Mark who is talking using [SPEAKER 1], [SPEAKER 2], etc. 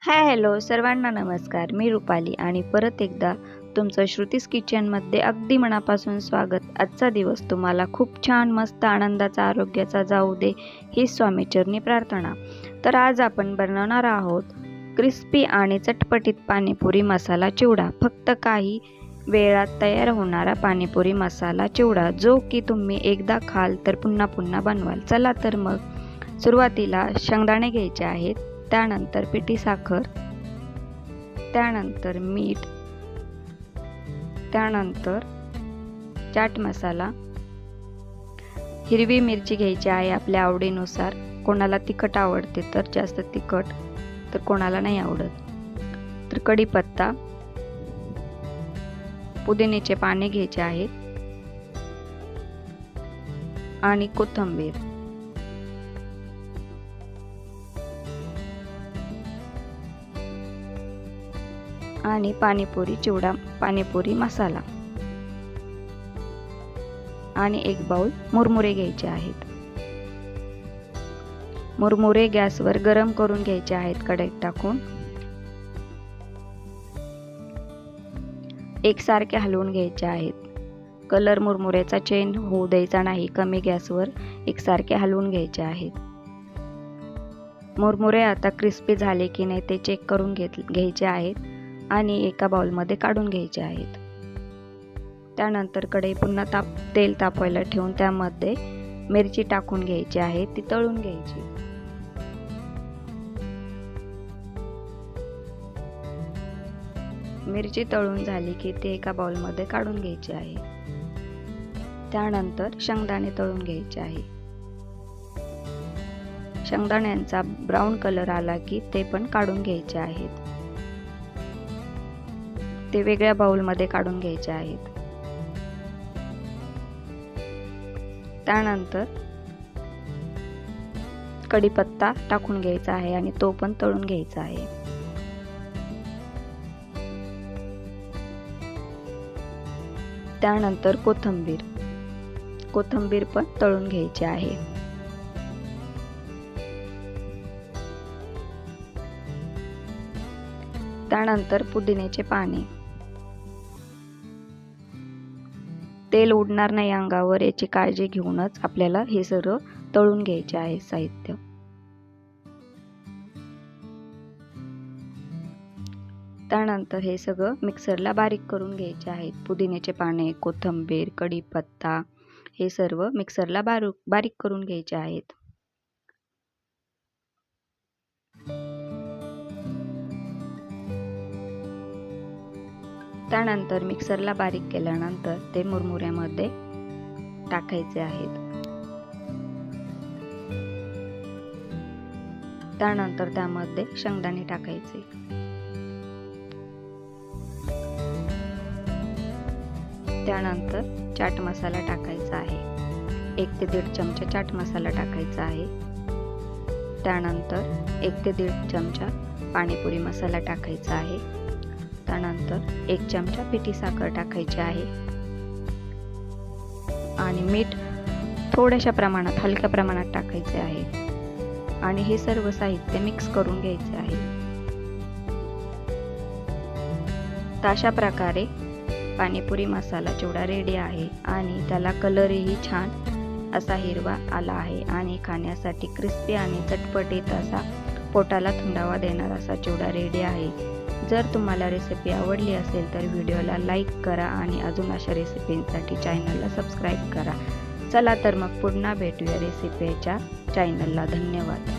[SPEAKER 1] Hello सर्वांना नमस्कार. मी रुपाली आणि परत एकदा तुमचं श्रुतीस किचनमध्ये अगदी मनापासून स्वागत. आजचा दिवस तुम्हाला खूप छान मस्त आनंदाचा आरोग्याचा जाऊ दे ही स्वामीचरणी प्रार्थना. तर आज आपण बनवणार आहोत क्रिस्पी आणि चटपटीत पाणीपुरी मसाला चिवडा. फक्त काही वेळात तयार होणारा पाणीपुरी मसाला चिवडा जो की तुम्ही एकदा खाल तर पुन्हा पुन्हा बनवाल. चला तर मग सुरुवातीला शेंगदाणे घ्यायचे आहेत, त्यानंतर पिठी साखर, त्यानंतर मीठ, त्यानंतर चाट मसाला, हिरवी मिरची घ्यायची आहे आपल्या आवडीनुसार. कोणाला तिखट आवडते तर जास्त तिखट, तर कोणाला नाही आवडत. तर कढीपत्ता, पुदिन्याचे पाने घ्यायचे आहेत आणि कोथिंबीर. आणि पाणीपुरी मसाला आणि एक बाउल मुरमुरे घ्यायचे आहेत. मुरमुरे गॅसवर गरम करून घ्यायचे आहेत कढईत टाकून. एकसारखे हलवून घ्यायचे आहेत. कलर मुरमुऱ्याचा चेंज होऊ द्यायचा नाही. कमी गॅसवर एकसारखे हलवून घ्यायचे आहेत. मुरमुरे आता क्रिस्पी झाले की नाही ते चेक करून घ्यायचे आहेत आणि एका बाउलमध्ये काढून घ्यायचे आहेत. त्यानंतर कढई पुन्हा तेल तापवायला ठेवून त्यामध्ये मिरची टाकून घ्यायची आहे, ती तळून घ्यायची. मिरची तळून झाली की ते एका बाउलमध्ये काढून घ्यायची आहे. त्यानंतर शेंगदाणे तळून घ्यायचे आहे. शेंगदाण्यांचा ब्राऊन कलर आला की ते पण काढून घ्यायचे आहेत. ते वेगळ्या बाउलमध्ये काढून घ्यायचे आहेत. त्यानंतर कढीपत्ता टाकून घ्यायचा आहे आणि तो पण तळून घ्यायचा आहे. त्यानंतर कोथिंबीर पण तळून घ्यायची आहे. त्यानंतर पुदिन्याचे पाने. तेल उडणार नाही अंगावर याची काळजी घेऊनच आपल्याला हे सर्व तळून घ्यायचे आहे साहित्य. त्यानंतर हे सगळं मिक्सरला बारीक करून घ्यायचे आहेत. पुदिन्याचे पाने, कोथिंबीर, कढीपत्ता हे सर्व मिक्सरला बारीक करून घ्यायचे आहेत. त्यानंतर मिक्सरला बारीक केल्यानंतर ते मुरमुऱ्यामध्ये टाकायचे आहेत. त्यानंतर त्यामध्ये शेंगदाणे टाकायचे. त्यानंतर चाट मसाला टाकायचा आहे. 1 ते 1.5 चमचा चाट मसाला टाकायचा आहे. त्यानंतर 1 ते 1.5 चमचा पाणीपुरी मसाला टाकायचा आहे. त्यानंतर 1 चमचा पिठी साखर टाकायची आहे आणि मीठ थोड्याशा प्रमाणात, हलक्या प्रमाणात टाकायचे आहे आणि हे सर्व साहित्य मिक्स करून घ्यायचे आहे. अशा प्रकारे पाणीपुरी मसाला चिवडा रेडी आहे आणि त्याला कलरही छान असा हिरवा आला आहे आणि खाण्यासाठी क्रिस्पी आणि चटपटीत असा पोटाला थंडावा देणारा असा चिवडा रेडी आहे. जर तुम्हाला रेसिपी आवडली असेल तर व्हिडिओला लाईक करा आणि अजून अशा रेसिपींसाठी चॅनलला सबस्क्राईब करा. चला तर मग पुन्हा भेटूया रेसिपीच्या चॅनलला. धन्यवाद.